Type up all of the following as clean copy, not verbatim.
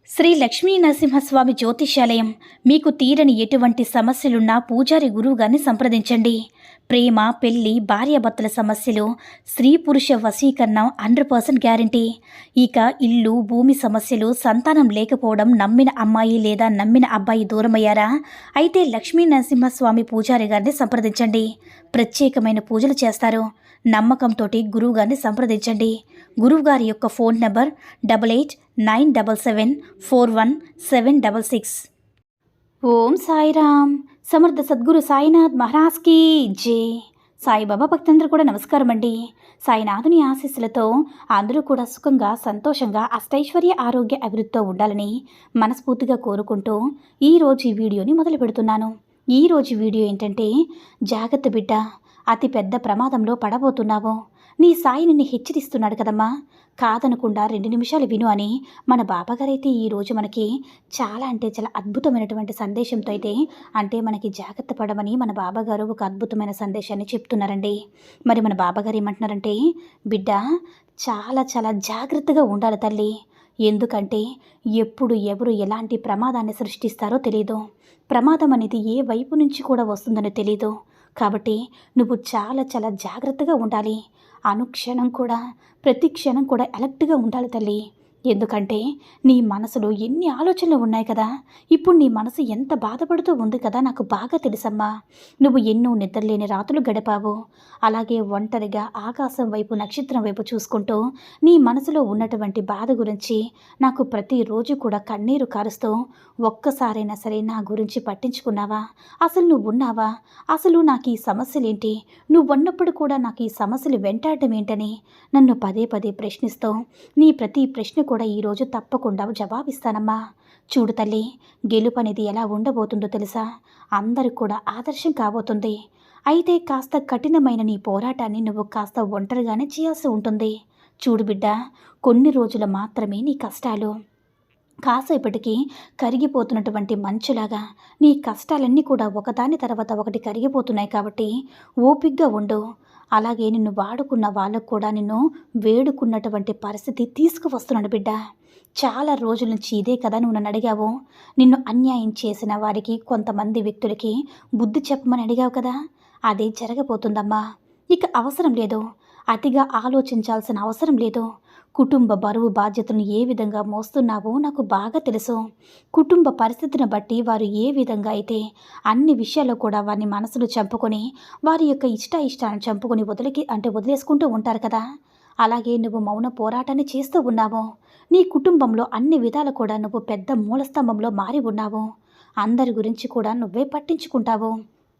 శ్రీ లక్ష్మీ నరసింహస్వామి జ్యోతిష్యాలయం. మీకు తీరని ఎటువంటి సమస్యలున్నా పూజారి గురువుగారిని సంప్రదించండి. ప్రేమ, పెళ్లి, భార్యాభర్తల సమస్యలు, స్త్రీ పురుష వశీకరణం 100% గ్యారంటీ. ఇక ఇల్లు, భూమి సమస్యలు, సంతానం లేకపోవడం, నమ్మిన అమ్మాయి లేదా నమ్మిన అబ్బాయి దూరమయ్యారా? అయితే లక్ష్మీ నరసింహస్వామి పూజారి గారిని సంప్రదించండి. ప్రత్యేకమైన పూజలు చేస్తారు. నమ్మకంతో గురువుగారిని సంప్రదించండి. గురువుగారి యొక్క ఫోన్ నంబర్ 8897741766. ఓం సాయిరామ్. సమర్థ సద్గురు సాయినాథ్ మహారాజ్కి జై. సాయిబాబా భక్తులందరూ కూడా నమస్కారం అండి. సాయినాథుని ఆశీస్సులతో అందరూ కూడా సుఖంగా, సంతోషంగా, అష్టైశ్వర్య, ఆరోగ్య అభివృద్ధితో ఉండాలని మనస్ఫూర్తిగా కోరుకుంటూ ఈరోజు ఈ వీడియోని మొదలు పెడుతున్నాను. ఈరోజు వీడియో ఏంటంటే, జాగ్రత్త బిడ్డ, అతి పెద్ద ప్రమాదంలో పడబోతున్నావు. నీ సాయి నిన్ను హెచ్చరిస్తున్నాడు కదమ్మా, కాదనకుండా 2 నిమిషాలు విను అని మన బాబాగారైతే ఈరోజు మనకి చాలా చాలా అద్భుతమైనటువంటి సందేశంతో అయితే మనకి జాగ్రత్త పడమని మన బాబాగారు ఒక అద్భుతమైన సందేశాన్ని చెప్తున్నారండి. మరి మన బాబాగారు ఏమంటున్నారంటే, బిడ్డ చాలా జాగ్రత్తగా ఉండాలి తల్లి. ఎందుకంటే ఎప్పుడు ఎవరు ఎలాంటి ప్రమాదాన్ని సృష్టిస్తారో తెలియదు. ప్రమాదం అనేది ఏ వైపు నుంచి కూడా వస్తుందని తెలీదు. కాబట్టి నువ్వు చాలా జాగ్రత్తగా ఉండాలి. అనుక్షణం కూడా, ప్రతి క్షణం కూడా అలర్ట్గా ఉండాలి తల్లి. ఎందుకంటే నీ మనసులో ఎన్ని ఆలోచనలు ఉన్నాయి కదా. ఇప్పుడు నీ మనసు ఎంత బాధపడుతూ ఉంది కదా, నాకు బాగా తెలుసమ్మా. నువ్వు ఎన్నో నిద్రలేని రాత్రులు గడిపావు. అలాగే ఒంటరిగా ఆకాశం వైపు, నక్షత్రం వైపు చూసుకుంటూ నీ మనసులో ఉన్నటువంటి బాధ గురించి నాకు ప్రతిరోజు కూడా కన్నీరు కారుస్తూ, ఒక్కసారైనా సరే నా గురించి పట్టించుకున్నావా? అసలు నువ్వు ఉన్నావా? అసలు నాకు ఈ సమస్యలేంటి? నువ్వు ఉన్నప్పుడు కూడా నాకు ఈ సమస్యలు వెంటాడటం ఏంటని నన్ను పదే ప్రశ్నిస్తూ, నీ ప్రతి ప్రశ్న కూడా ఈరోజు తప్పకుండా జవాబిస్తానమ్మా. చూడు తల్లి, గెలుపు అనేది ఎలా ఉండబోతుందో తెలుసా? అందరికి కూడా ఆదర్శం కాబోతుంది. అయితే కాస్త కఠినమైన నీ పోరాటాన్ని నువ్వు కాస్త ఒంటరిగానే చేయాల్సి ఉంటుంది. చూడు బిడ్డ, కొన్ని రోజులు మాత్రమే నీ కష్టాలు. కాసేపటికి కరిగిపోతున్నటువంటి మంచులాగా నీ కష్టాలన్నీ కూడా ఒకదాని తర్వాత ఒకటి కరిగిపోతున్నాయి. కాబట్టి ఓపిగ్గా ఉండు. అలాగే నిన్ను వాడుకున్న వాళ్ళకు కూడా నిన్ను వేడుకున్నటువంటి పరిస్థితి తీసుకువస్తున్నాడు బిడ్డ. చాలా రోజుల నుంచి ఇదే కదా నువ్వు నన్ను అడిగావు. నిన్ను అన్యాయం చేసిన వారికి, కొంతమంది వ్యక్తులకి బుద్ధి చెప్పమని అడిగావు కదా. అదే జరగబోతుందమ్మా. ఇక అవసరం లేదు, అతిగా ఆలోచించాల్సిన అవసరం లేదు. కుటుంబ బరువు బాధ్యతలను ఏ విధంగా మోస్తున్నావో నాకు బాగా తెలుసు. కుటుంబ పరిస్థితిని బట్టి వారు ఏ విధంగా అయితే అన్ని విషయాల్లో కూడా వారిని మనసులు చంపుకొని, వారి యొక్క ఇష్టాలను చంపుకొని వదిలేసుకుంటూ ఉంటారు కదా. అలాగే నువ్వు మౌన పోరాటాన్ని చేస్తూ ఉన్నావు. నీ కుటుంబంలో అన్ని విధాలు కూడా నువ్వు పెద్ద మూలస్తంభంలో మారి ఉన్నావు. అందరి గురించి కూడా నువ్వే పట్టించుకుంటావు.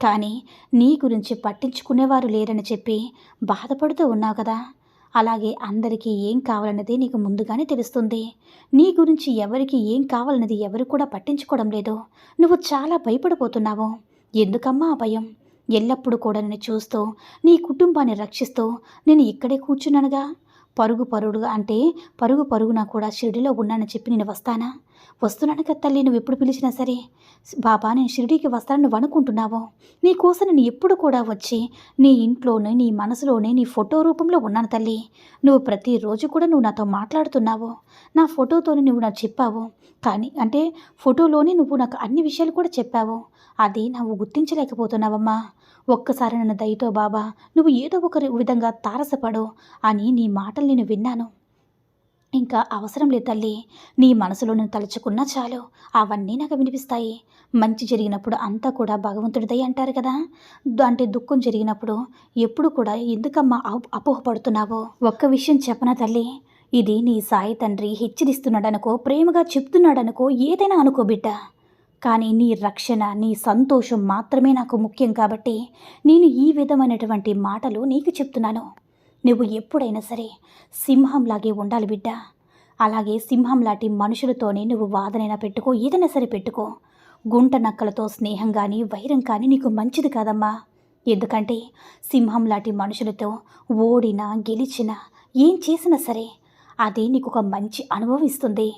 కానీ నీ గురించి పట్టించుకునేవారు లేరని చెప్పి బాధపడుతూ ఉన్నావు కదా. అలాగే అందరికీ ఏం కావాలన్నది నీకు ముందుగానే తెలుస్తుంది. నీ గురించి ఎవరికి ఏం కావాలన్నది ఎవరు కూడా పట్టించుకోవడం లేదు. నువ్వు చాలా భయపడిపోతున్నావు. ఎందుకమ్మా ఆ భయం? ఎల్లప్పుడూ కూడా నేను చూస్తూ, నీ కుటుంబాన్ని రక్షిస్తూ నేను ఇక్కడే కూర్చున్నానుగా. పరుగున కూడా షిరిడిలో ఉన్నానని చెప్పి నేను వస్తున్నాను కదా తల్లి. నువ్వు ఎప్పుడు పిలిచినా సరే, బాబా నేను షిరిడీకి వస్తానని నువ్వు అనుకుంటున్నావు. నీకోసం నేను ఎప్పుడు కూడా వచ్చి నీ ఇంట్లోనే, నీ మనసులోనే, నీ ఫోటో రూపంలో ఉన్నాను తల్లి. నువ్వు ప్రతిరోజు కూడా నువ్వు నాతో మాట్లాడుతున్నావు. నా ఫోటోతోనే నువ్వు నాకు చెప్పావు. కానీ ఫోటోలోనే నువ్వు నాకు అన్ని విషయాలు కూడా చెప్పావు. అది నువ్వు గుర్తించలేకపోతున్నావమ్మా. ఒక్కసారి నన్ను దయతో బాబా, నువ్వు ఏదో ఒక విధంగా తారసపడు అని నీ మాటలు నేను విన్నాను. ఇంకా అవసరం లేదు తల్లి. నీ మనసులో నేను తలుచుకున్నా చాలు, అవన్నీ నాకు వినిపిస్తాయి. మంచి జరిగినప్పుడు అంతా కూడా భగవంతుడిదై అంటారు కదా. దుఃఖం జరిగినప్పుడు ఎప్పుడు కూడా ఎందుకమ్మా అపోహపడుతున్నావో? ఒక్క విషయం చెప్పనా తల్లి, ఇది నీ సాయి తండ్రి హెచ్చరిస్తున్నాడనుకో, ప్రేమగా చెప్తున్నాడనుకో, ఏదైనా అనుకో బిడ్డ. కానీ నీ రక్షణ, నీ సంతోషం మాత్రమే నాకు ముఖ్యం. కాబట్టి నేను ఈ విధమైనటువంటి మాటలు నీకు చెప్తున్నాను. నువ్వు ఎప్పుడైనా సరే సింహంలాగే ఉండాలి బిడ్డ. అలాగే సింహం లాంటి మనుషులతోనే నువ్వు వాదనైనా పెట్టుకో, ఏదైనా సరే పెట్టుకో. గుంట నక్కలతో స్నేహం కానీ, వైరం కానీ నీకు మంచిది కాదమ్మా. ఎందుకంటే సింహం లాంటి మనుషులతో ఓడినా, గెలిచినా, ఏం చేసినా సరే అది నీకు ఒక మంచి అనుభవం ఇస్తుంది.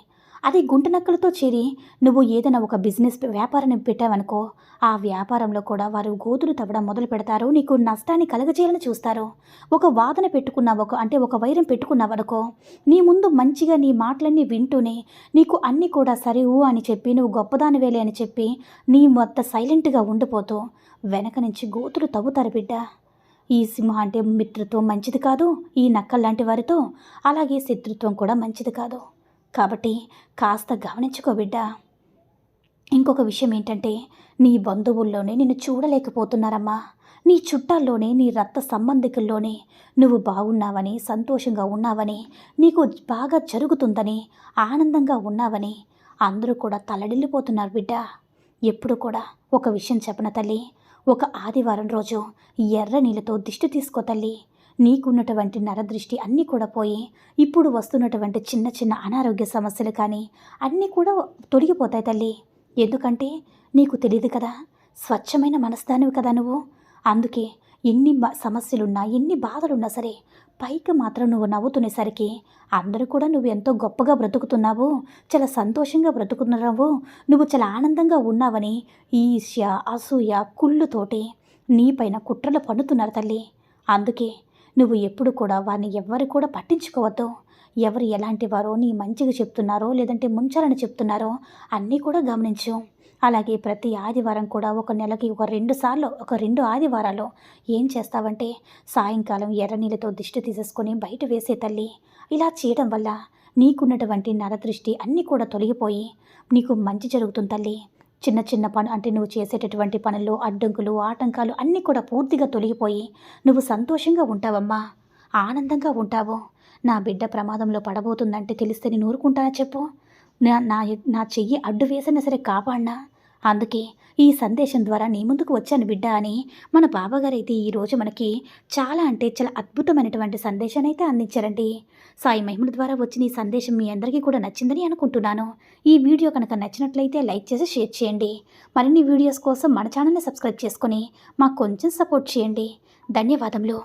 అదే గుంట నక్కలతో చేరి నువ్వు ఏదైనా ఒక బిజినెస్ వ్యాపారాన్ని పెట్టావనుకో, ఆ వ్యాపారంలో కూడా వారు గోతులు తవ్వడం మొదలు పెడతారు. నీకు నష్టాన్ని కలగజేయాలని చూస్తారు. ఒక వాదన పెట్టుకున్నావు, ఒక వైరం పెట్టుకున్నావనుకో, నీ ముందు మంచిగా నీ మాటలన్నీ వింటూనే నీకు అన్నీ కూడా సరే అని చెప్పి నువ్వు గొప్పదానివేలే అని చెప్పి నీ మొత్తం సైలెంట్గా ఉండిపోతూ వెనక నుంచి గోతులు తవ్వుతారు బిడ్డ. ఈ సింహం అంటే మిత్రత్వం మంచిది కాదు, ఈ నక్కల్లాంటి వారితో. అలాగే శత్రుత్వం కూడా మంచిది కాదు. కాబట్టి కాస్త గమనించుకో బిడ్డ. ఇంకొక విషయం ఏంటంటే, నీ బంధువుల్లోనే నిన్ను చూడలేకపోతున్నారమ్మా. నీ చుట్టాల్లోనే, నీ రక్త సంబంధికుల్లోనే నువ్వు బాగున్నావని, సంతోషంగా ఉన్నావని, నీకు బాగా జరుగుతుందని, ఆనందంగా ఉన్నావని అందరూ కూడా తల్లడిల్లిపోతున్నారు బిడ్డ. ఎప్పుడు కూడా ఒక విషయం చెప్పన తల్లి, ఒక ఆదివారం రోజు ఎర్ర నీళ్ళతో దిష్టి తీసుకో తల్లి. నీకున్నటువంటి నరదృష్టి అన్నీ కూడా పోయి ఇప్పుడు వస్తున్నటువంటి చిన్న చిన్న అనారోగ్య సమస్యలు కానీ అన్నీ కూడా తొలగిపోతాయి తల్లి. ఎందుకంటే నీకు తెలియదు కదా, స్వచ్ఛమైన మనసుదానివి కదా నువ్వు. అందుకే ఎన్ని సమస్యలున్నా, ఎన్ని బాధలున్నా సరే పైకి మాత్రం నువ్వు నవ్వుతునేసరికి అందరూ కూడా నువ్వు ఎంతో గొప్పగా బ్రతుకుతున్నావు, చాలా సంతోషంగా బ్రతుకుతున్నావు, నువ్వు చాలా ఆనందంగా ఉన్నావని ఈర్ష్య, అసూయ, కుళ్ళుతోటి నీపైన కుట్రలు పన్నుతున్నారు తల్లి. అందుకే నువ్వు ఎప్పుడు కూడా వారిని ఎవ్వరు కూడా పట్టించుకోవద్దు. ఎవరు ఎలాంటి వారో, నీ మంచిగా చెప్తున్నారో లేదంటే ముంచాలని చెప్తున్నారో అన్నీ కూడా గమనించు. అలాగే ప్రతి ఆదివారం కూడా ఒక నెలకి ఒక 2 సార్లు, ఒక 2 ఆదివారాలు ఏం చేస్తావంటే సాయంకాలం ఎర్ర నీళ్ళతో దిష్టి తీసేసుకొని బయట వేసే తల్లి. ఇలా చేయడం వల్ల నీకున్నటువంటి నరదృష్టి అన్నీ కూడా తొలగిపోయి నీకు మంచి జరుగుతుంది తల్లి. చిన్న చిన్న అంటే నువ్వు చేసేటటువంటి పనుల్లో అడ్డంకులు, ఆటంకాలు అన్నీ కూడా పూర్తిగా తొలగిపోయి నువ్వు సంతోషంగా ఉంటావమ్మా, ఆనందంగా ఉంటావు. నా బిడ్డ ప్రమాదంలో పడబోతుందంటే తెలిస్తే నేను ఊరుకుంటానా చెప్పు? నా నా నా చెయ్యి అడ్డు వేసినా సరే కాపాడినా. అందుకే ఈ సందేశం ద్వారా నీ ముందుకు వచ్చాను బిడ్డ అని మన బాబాగారు అయితే ఈరోజు మనకి చాలా అంటే చాలా అద్భుతమైనటువంటి సందేశాన్ని అయితే అందించారండి. సాయి మహిమల ద్వారా వచ్చిన ఈ సందేశం మీ అందరికీ కూడా నచ్చిందని అనుకుంటున్నాను. ఈ వీడియో కనుక నచ్చినట్లయితే లైక్ చేసి షేర్ చేయండి. మరిన్ని వీడియోస్ కోసం మన ఛానల్ని సబ్స్క్రైబ్ చేసుకొని మాకు కొంచెం సపోర్ట్ చేయండి. ధన్యవాదములు.